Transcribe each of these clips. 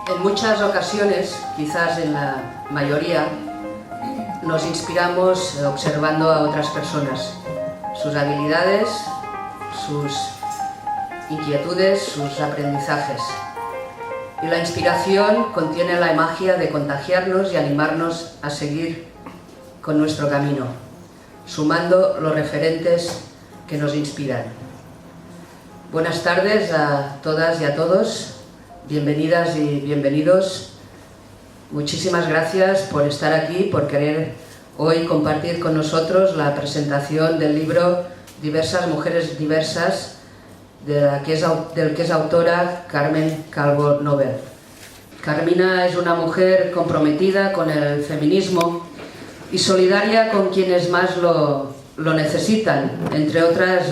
En muchas ocasiones, quizás en la mayoría, nos inspiramos observando a otras personas, sus habilidades, sus inquietudes, sus aprendizajes. Y la inspiración contiene la magia de contagiarnos y animarnos a seguir con nuestro camino, sumando los referentes que nos inspiran. Buenas tardes a todas y a todos, bienvenidas y bienvenidos. Muchísimas gracias por estar aquí, por querer hoy compartir con nosotros la presentación del libro Diversas Mujeres Diversas, del que es autora Carmen Calvo Nobel. Carmina es una mujer comprometida con el feminismo y solidaria con quienes más lo necesitan, entre otras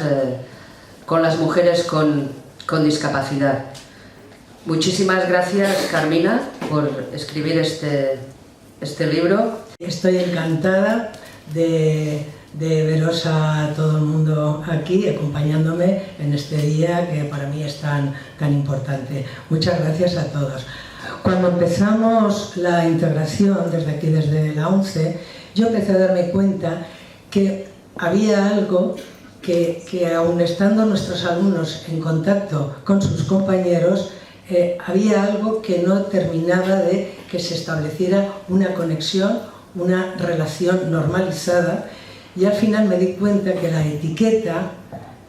con las mujeres con discapacidad. Muchísimas gracias, Carmina, por escribir este libro. Estoy encantada de veros a todo el mundo aquí, acompañándome en este día que para mí es tan importante. Muchas gracias a todos. Cuando empezamos la integración desde aquí, desde la ONCE, yo empecé a darme cuenta que había algo que aun estando nuestros alumnos en contacto con sus compañeros, había algo que no terminaba de que se estableciera una conexión, una relación normalizada, y al final me di cuenta que la etiqueta,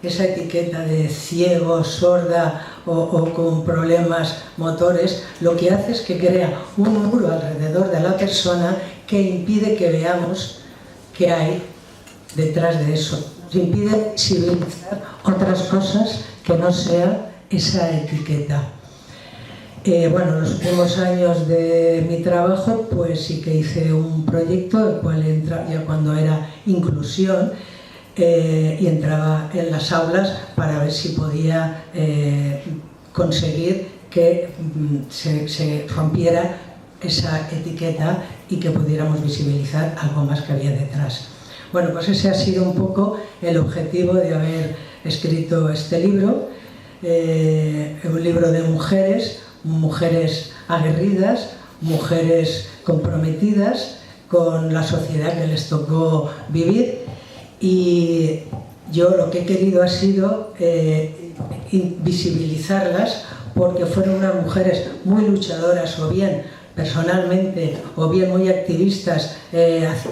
esa etiqueta de ciego, sorda o con problemas motores, lo que hace es que crea un muro alrededor de la persona que impide que veamos qué hay detrás de eso. Impide visibilizar otras cosas que no sea esa etiqueta. Bueno, los últimos años de mi trabajo, pues sí que hice un proyecto, el cual ya cuando era inclusión, y entraba en las aulas para ver si podía conseguir que se rompiera esa etiqueta y que pudiéramos visibilizar algo más que había detrás. Bueno, pues ese ha sido un poco el objetivo de haber escrito este libro, un libro de mujeres aguerridas, mujeres comprometidas con la sociedad que les tocó vivir, y yo lo que he querido ha sido visibilizarlas, porque fueron unas mujeres muy luchadoras, o bien personalmente o bien muy activistas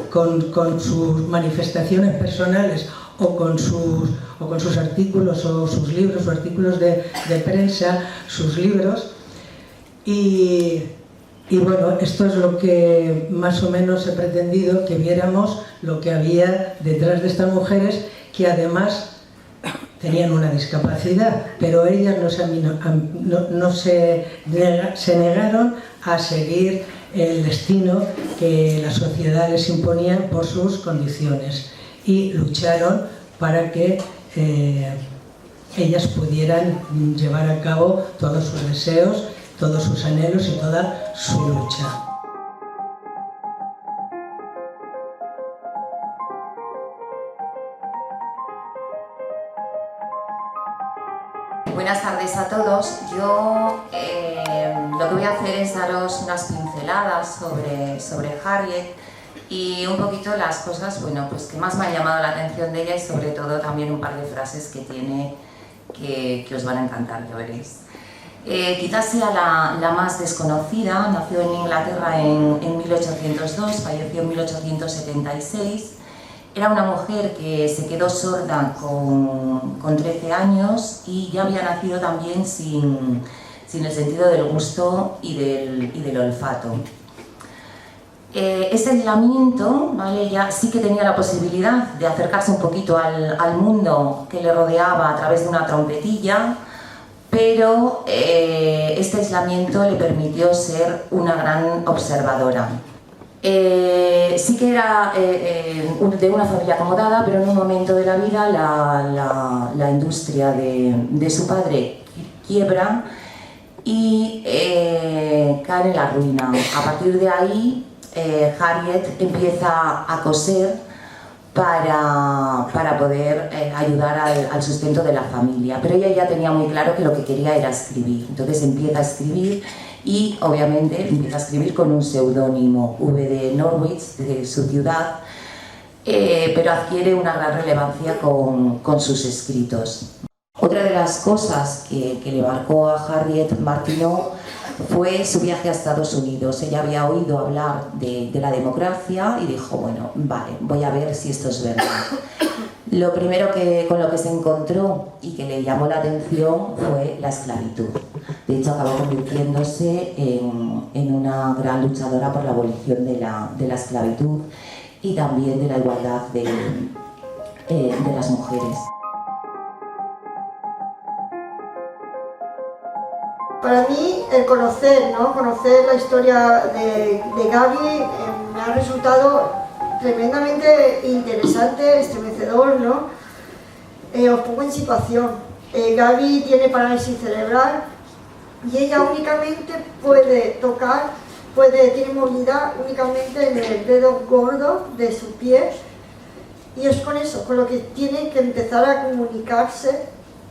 con sus manifestaciones personales o con sus artículos o sus libros o artículos de prensa, sus libros. Y bueno, esto es lo que más o menos he pretendido, que viéramos lo que había detrás de estas mujeres, que además tenían una discapacidad, pero ellas se negaron a seguir el destino que la sociedad les imponía por sus condiciones, y lucharon para que ellas pudieran llevar a cabo todos sus deseos, todos sus anhelos y toda su lucha. Buenas tardes a todos. Yo lo que voy a hacer es daros unas pinceladas sobre Harriet y un poquito las cosas, bueno, pues que más me han llamado la atención de ella, y sobre todo también un par de frases que tiene que os van a encantar, ya veréis. Quizás sea la más desconocida. Nació en Inglaterra en 1802, falleció en 1876. Era una mujer que se quedó sorda con 13 años y ya había nacido también sin el sentido del gusto y del olfato. Este aislamiento, ¿vale? Ya sí que tenía la posibilidad de acercarse un poquito al mundo que le rodeaba a través de una trompetilla, pero este aislamiento le permitió ser una gran observadora. Sí que era de una familia acomodada, pero en un momento de la vida la industria de su padre quiebra y cae en la ruina. A partir de ahí, Harriet empieza a coser para poder ayudar al sustento de la familia, pero ella ya tenía muy claro que lo que quería era escribir. Entonces empieza a escribir y obviamente empieza a escribir con un seudónimo, V de Norwich, de su ciudad, pero adquiere una gran relevancia con sus escritos. Otra de las cosas que le marcó a Harriet Martineau fue su viaje a Estados Unidos. Ella había oído hablar de la democracia y dijo, bueno, vale, voy a ver si esto es verdad. Lo primero con lo que se encontró y que le llamó la atención fue la esclavitud. De hecho, acabó convirtiéndose en una gran luchadora por la abolición de la esclavitud y también de la igualdad de las mujeres. Para mí, el conocer la historia de Gaby me ha resultado tremendamente interesante, estremecedor, ¿no? Os pongo en situación. Gaby tiene parálisis cerebral y ella únicamente tiene movilidad únicamente en el dedo gordo de su pie, y es con eso, con lo que tiene que empezar a comunicarse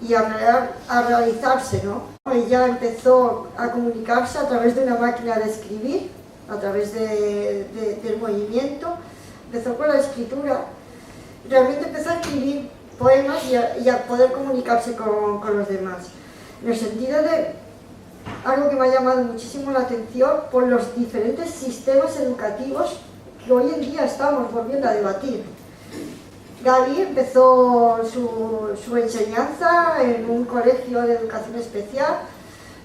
y a realizarse, ¿no? Ella empezó a comunicarse a través de una máquina de escribir, a través del movimiento, empezó con la escritura, realmente empezó a escribir poemas y a poder comunicarse con los demás. En el sentido de algo que me ha llamado muchísimo la atención por los diferentes sistemas educativos que hoy en día estamos volviendo a debatir. Gaby empezó su enseñanza en un colegio de educación especial,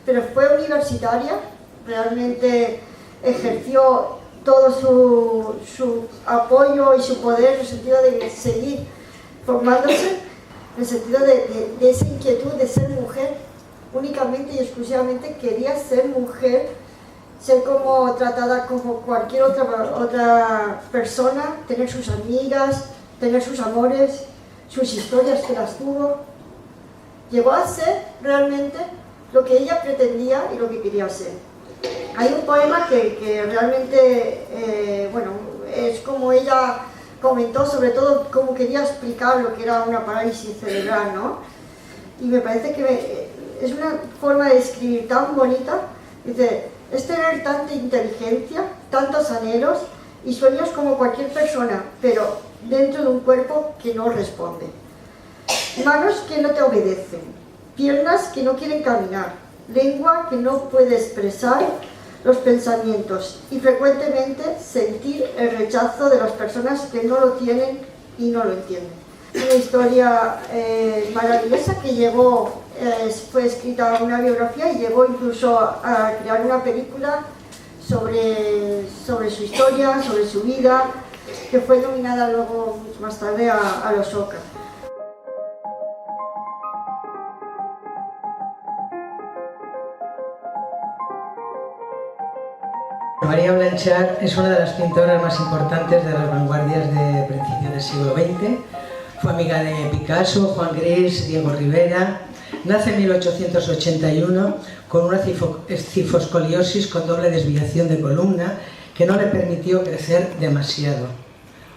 pero fue universitaria, realmente ejerció todo su apoyo y su poder en el sentido de seguir formándose, en el sentido de esa inquietud de ser mujer, únicamente y exclusivamente quería ser mujer, ser como tratada como cualquier otra persona, tener sus amigas, tener sus amores, sus historias que las tuvo. Llegó a ser realmente lo que ella pretendía y lo que quería ser. Hay un poema que realmente, es como ella comentó, sobre todo cómo quería explicar lo que era una parálisis cerebral, ¿no? Y me parece que es una forma de escribir tan bonita. Dice, es tener tanta inteligencia, tantos anhelos y sueños como cualquier persona, pero dentro de un cuerpo que no responde. Manos que no te obedecen, piernas que no quieren caminar, lengua que no puede expresar los pensamientos y frecuentemente sentir el rechazo de las personas que no lo tienen y no lo entienden. Una historia maravillosa que llegó, fue escrita una biografía y llegó incluso a crear una película sobre su historia, sobre su vida, que fue nominada luego, mucho más tarde, a los Oscar. María Blanchard es una de las pintoras más importantes de las vanguardias de principios del siglo XX. Fue amiga de Picasso, Juan Gris, Diego Rivera. Nace en 1881 con una cifoscoliosis con doble desviación de columna que no le permitió crecer demasiado.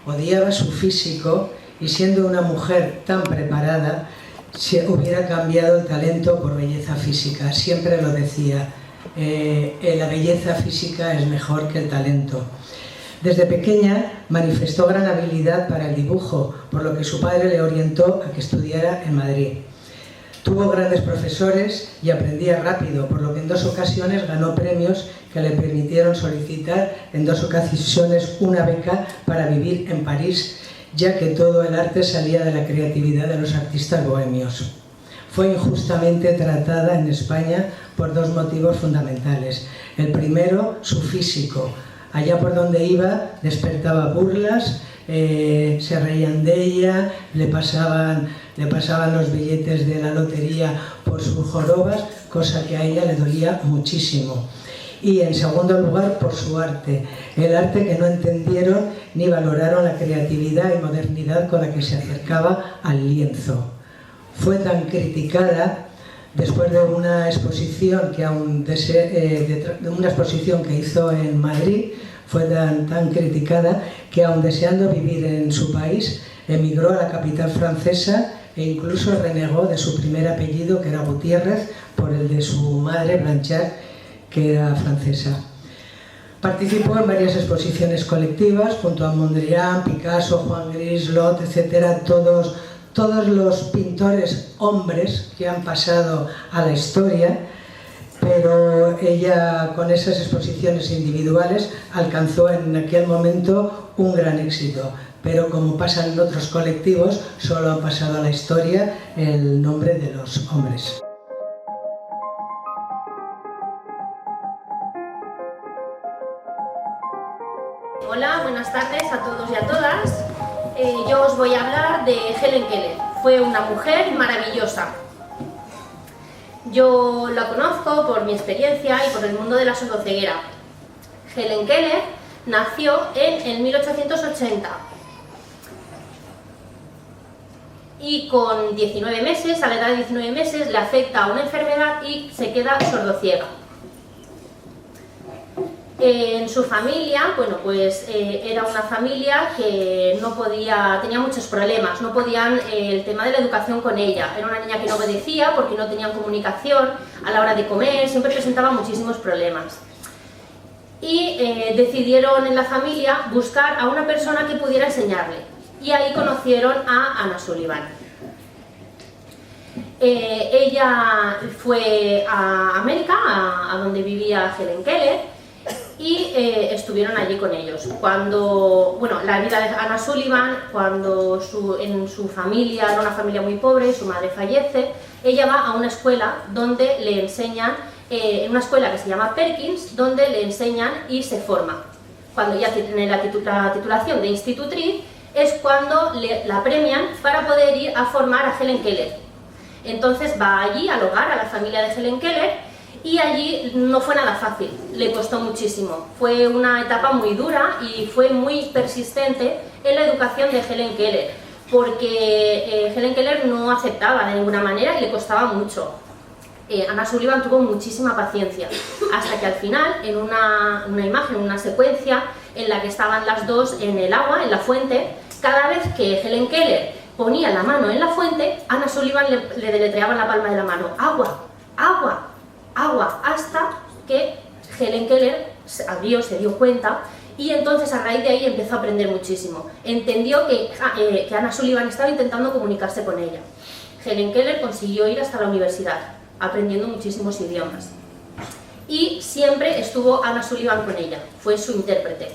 Odiaba su físico y, siendo una mujer tan preparada, se hubiera cambiado el talento por belleza física. Siempre lo decía, la belleza física es mejor que el talento. Desde pequeña manifestó gran habilidad para el dibujo, por lo que su padre le orientó a que estudiara en Madrid. Tuvo grandes profesores y aprendía rápido, por lo que en 2 ocasiones ganó premios que le permitieron solicitar en 2 ocasiones una beca para vivir en París, ya que todo el arte salía de la creatividad de los artistas bohemios. Fue injustamente tratada en España por 2 motivos fundamentales. El primero, su físico. Allá por donde iba despertaba burlas, se reían de ella, le pasaban los billetes de la lotería por sus jorobas, cosa que a ella le dolía muchísimo. Y en segundo lugar, por su arte, el arte que no entendieron ni valoraron la creatividad y modernidad con la que se acercaba al lienzo. Fue tan criticada después de una exposición que hizo en Madrid, fue tan criticada que, aun deseando vivir en su país, emigró a la capital francesa e incluso renegó de su primer apellido, que era Gutiérrez, por el de su madre Blanchard, que era francesa. Participó en varias exposiciones colectivas junto a Mondrian, Picasso, Juan Gris, Lot, etc. Todos los pintores hombres que han pasado a la historia, pero ella con esas exposiciones individuales alcanzó en aquel momento un gran éxito. Pero como pasa en otros colectivos, solo ha pasado a la historia el nombre de los hombres. Hola, buenas tardes a todos y a todas. Yo os voy a hablar de Helen Keller. Fue una mujer maravillosa. Yo la conozco por mi experiencia y por el mundo de la sordoceguera. Helen Keller nació en el 1880 y con 19 meses, a la edad de 19 meses, le afecta una enfermedad y se queda sordociega. En su familia, bueno, pues era una familia que no podía, tenía muchos problemas, no podían el tema de la educación con ella. Era una niña que no obedecía porque no tenían comunicación a la hora de comer, siempre presentaba muchísimos problemas. Y decidieron en la familia buscar a una persona que pudiera enseñarle. Y ahí conocieron a Anna Sullivan. Ella fue a América, a donde vivía Helen Keller, y estuvieron allí con ellos. Cuando, bueno, la vida de Anna Sullivan, cuando en su familia, era una familia muy pobre, y su madre fallece, ella va a una escuela donde le enseñan, en una escuela que se llama Perkins, donde le enseñan y se forma. Cuando ya tiene la titulación de institutriz, es cuando la premian para poder ir a formar a Helen Keller. Entonces va allí al hogar, a la familia de Helen Keller, y allí no fue nada fácil, le costó muchísimo. Fue una etapa muy dura y fue muy persistente en la educación de Helen Keller, porque Helen Keller no aceptaba de ninguna manera y le costaba mucho. Anna Sullivan tuvo muchísima paciencia, hasta que al final, en una imagen, una secuencia en la que estaban las dos en el agua, en la fuente, cada vez que Helen Keller ponía la mano en la fuente, Anna Sullivan le deletreaba en la palma de la mano: agua, agua, agua, hasta que Helen Keller se dio cuenta y entonces a raíz de ahí empezó a aprender muchísimo. Entendió que Anna Sullivan estaba intentando comunicarse con ella. Helen Keller consiguió ir hasta la universidad, aprendiendo muchísimos idiomas. Y siempre estuvo Anna Sullivan con ella, fue su intérprete.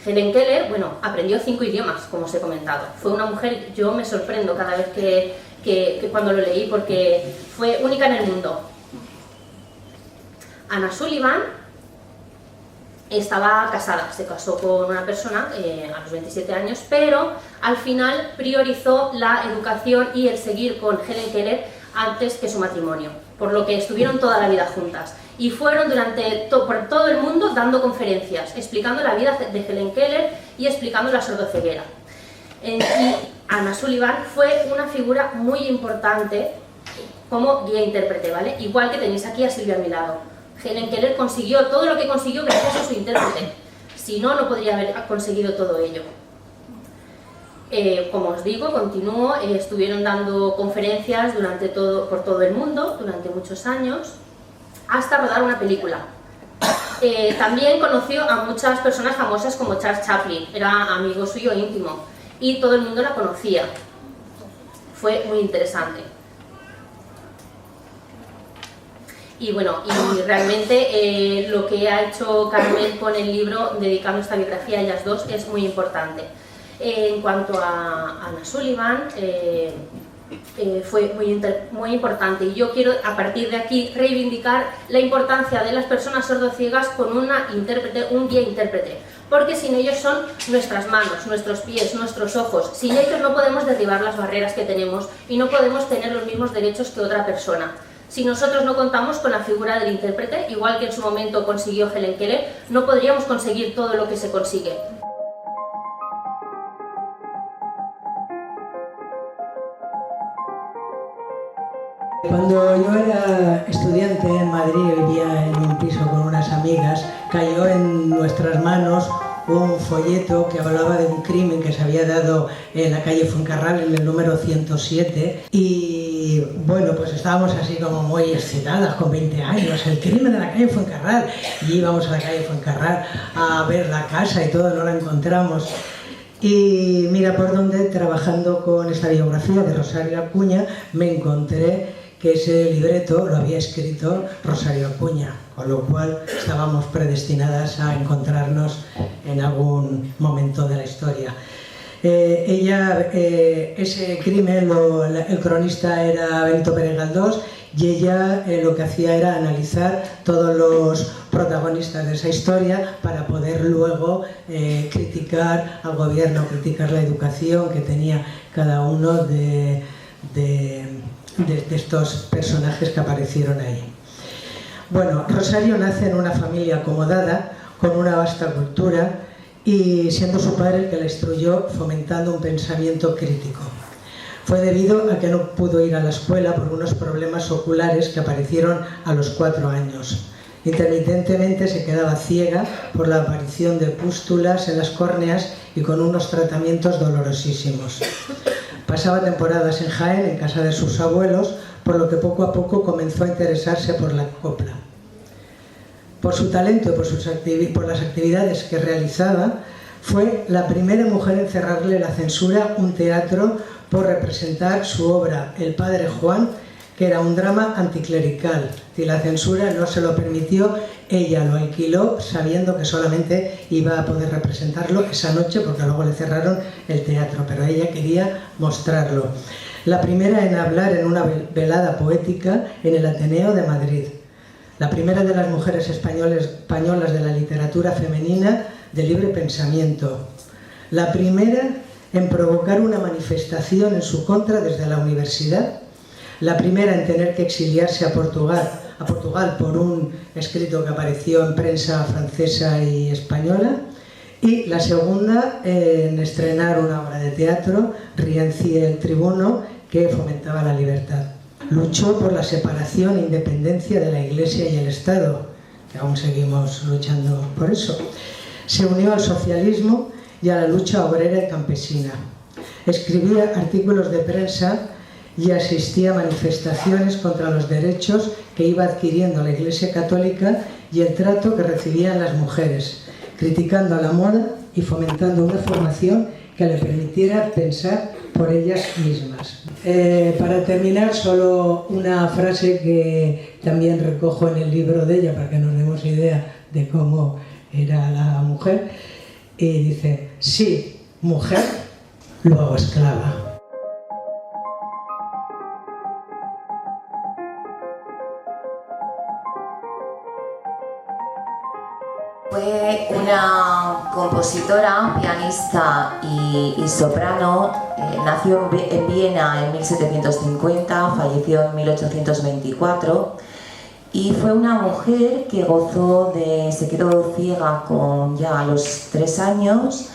Helen Keller, bueno, aprendió 5 idiomas, como os he comentado. Fue una mujer, yo me sorprendo cada vez que cuando lo leí, porque fue única en el mundo. Anna Sullivan estaba casada, se casó con una persona a los 27 años, pero al final priorizó la educación y el seguir con Helen Keller antes que su matrimonio, por lo que estuvieron toda la vida juntas. Y fueron por todo el mundo dando conferencias, explicando la vida de Helen Keller y explicando la sordoceguera. Y Anna Sullivan fue una figura muy importante como guía intérprete, ¿vale? Igual que tenéis aquí a Silvia a mi lado. Helen Keller consiguió todo lo que consiguió gracias a su intérprete. Si no, no podría haber conseguido todo ello. Como os digo, continuó, estuvieron dando conferencias por todo el mundo durante muchos años, hasta rodar una película. También conoció a muchas personas famosas como Charles Chaplin, era amigo suyo íntimo, y todo el mundo la conocía. Fue muy interesante. Y bueno, y realmente lo que ha hecho Carmen con el libro, dedicando esta biografía a ellas dos, es muy importante. En cuanto a Anna Sullivan, fue muy importante, y yo quiero a partir de aquí reivindicar la importancia de las personas sordociegas con un guía intérprete, porque sin ellos son nuestras manos, nuestros pies, nuestros ojos. Sin ellos no podemos derribar las barreras que tenemos y no podemos tener los mismos derechos que otra persona. Si nosotros no contamos con la figura del intérprete, igual que en su momento consiguió Helen Keller, no podríamos conseguir todo lo que se consigue. Cuando yo era estudiante en Madrid, vivía en un piso con unas amigas, cayó en nuestras manos un folleto que hablaba de un crimen que se había dado en la calle Fuencarral, en el número 107, y bueno, pues estábamos así como muy excitadas, con 20 años, el crimen de la calle Fuencarral, y íbamos a la calle Fuencarral a ver la casa y todo, no la encontramos. Y mira por dónde, trabajando con esta biografía de Rosario Acuña, me encontré que ese libreto lo había escrito Rosario Acuña, con lo cual estábamos predestinadas a encontrarnos en algún momento de la historia. Ese crimen, el cronista era Benito Pérez Galdós, y ella lo que hacía era analizar todos los protagonistas de esa historia para poder luego criticar al gobierno, criticar la educación que tenía cada uno de estos personajes que aparecieron ahí. Bueno, Rosario nace en una familia acomodada, con una vasta cultura, y siendo su padre el que la instruyó fomentando un pensamiento crítico. Fue debido a que no pudo ir a la escuela por unos problemas oculares que aparecieron a los 4 años. Intermitentemente se quedaba ciega por la aparición de pústulas en las córneas y con unos tratamientos dolorosísimos. Pasaba temporadas en Jaén, en casa de sus abuelos, por lo que poco a poco comenzó a interesarse por la copla. Por su talento y por las actividades que realizaba, fue la primera mujer en cerrarle la censura un teatro por representar su obra El Padre Juan, que era un drama anticlerical. Y la censura no se lo permitió, ella lo alquiló sabiendo que solamente iba a poder representarlo esa noche, porque luego le cerraron el teatro, pero ella quería mostrarlo. La primera en hablar en una velada poética en el Ateneo de Madrid. La primera de las mujeres españolas de la literatura femenina de libre pensamiento. La primera en provocar una manifestación en su contra desde la universidad. La primera en tener que exiliarse a Portugal por un escrito que apareció en prensa francesa y española. Y la segunda en estrenar una obra de teatro, Rienzi el Tribuno, que fomentaba la libertad. Luchó por la separación e independencia de la Iglesia y el Estado, que aún seguimos luchando por eso. Se unió al socialismo y a la lucha obrera y campesina. Escribía artículos de prensa y asistía a manifestaciones contra los derechos que iba adquiriendo la Iglesia Católica y el trato que recibían las mujeres, criticando la moda y fomentando una formación que le permitiera pensar por ellas mismas. Para terminar, solo una frase que también recojo en el libro de ella, para que nos demos idea de cómo era la mujer, y dice: sí, mujer, luego esclava. Fue una compositora, pianista y soprano. Nació en Viena en 1750, falleció en 1824 y fue una mujer que se quedó ciega ya a los 3 años.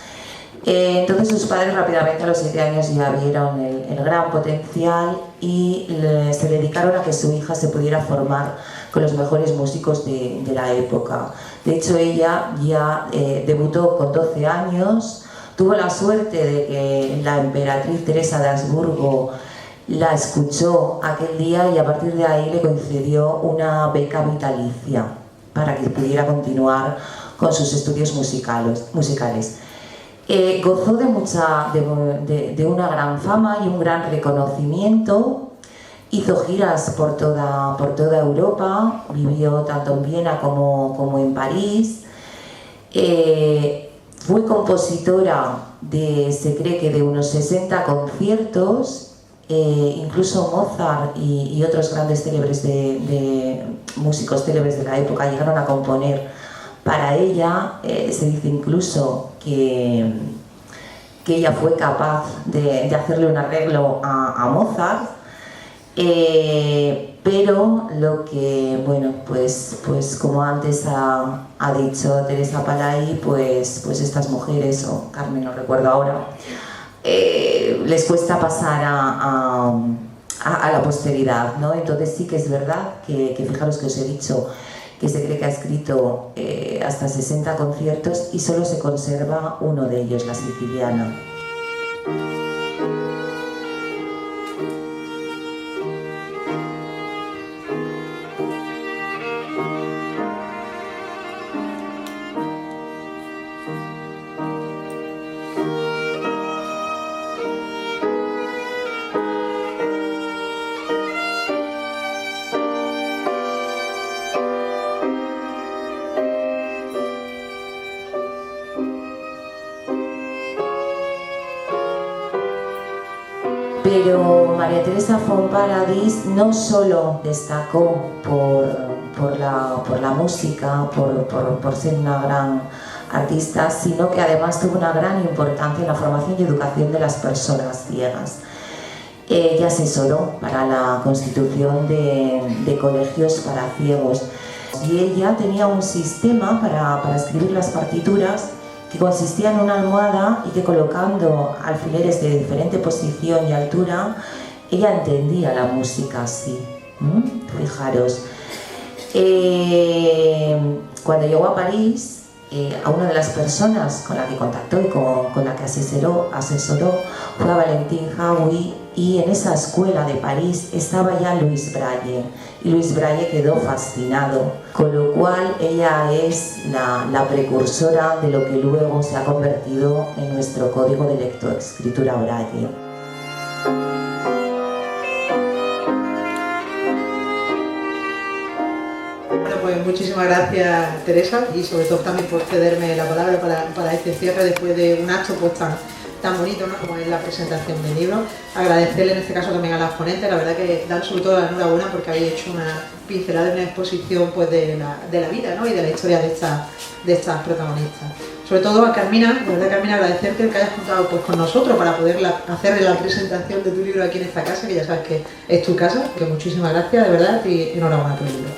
Entonces sus padres rápidamente a los 7 años ya vieron el gran potencial y se dedicaron a que su hija se pudiera formar con los mejores músicos de la época. De hecho, ella ya debutó con 12 años, tuvo la suerte de que la emperatriz Teresa de Habsburgo la escuchó aquel día y a partir de ahí le concedió una beca vitalicia para que pudiera continuar con sus estudios musicales. Gozó de una gran fama y un gran reconocimiento. Hizo giras por toda Europa, vivió tanto en Viena como en París. Fue compositora se cree que de unos 60 conciertos. Incluso Mozart y otros grandes músicos célebres de la época llegaron a componer para ella. Se dice incluso que ella fue capaz de hacerle un arreglo a Mozart. Pero lo que, bueno, pues como antes ha dicho Teresa Palay, pues estas mujeres, o Carmen, no recuerdo ahora, les cuesta pasar a la posteridad, ¿no? Entonces sí que es verdad que fijaros que os he dicho que se cree que ha escrito hasta 60 conciertos y solo se conserva uno de ellos, la Siciliana. Pero María Teresa Font Paradis no solo destacó por la música, por ser una gran artista, sino que además tuvo una gran importancia en la formación y educación de las personas ciegas. Ella asesoró para la constitución de colegios para ciegos y ella tenía un sistema para escribir las partituras que consistía en una almohada y que colocando alfileres de diferente posición y altura, ella entendía la música así. Fijaros. Cuando llegó a París, a una de las personas con la que contactó y con la que asesoró fue a Valentin Haüy, y en esa escuela de París estaba ya Louis Braille, y Louis Braille quedó fascinado, con lo cual ella es la precursora de lo que luego se ha convertido en nuestro código de lectoescritura Braille. Pues muchísimas gracias, Teresa, y sobre todo también por cederme la palabra para este cierre después de un acto pues tan bonito, ¿no?, como es la presentación del libro. Agradecerle en este caso también a las ponentes, la verdad que dan sobre todo la enhorabuena porque habéis hecho una pincelada de una exposición pues de la vida, ¿no?, y de la historia de estas protagonistas. Sobre todo a Carmina, de verdad, Carmina, agradecerte el que hayas contado pues con nosotros para poder hacer la presentación de tu libro aquí en esta casa, que ya sabes que es tu casa. Que muchísimas gracias, de verdad, y enhorabuena por el libro.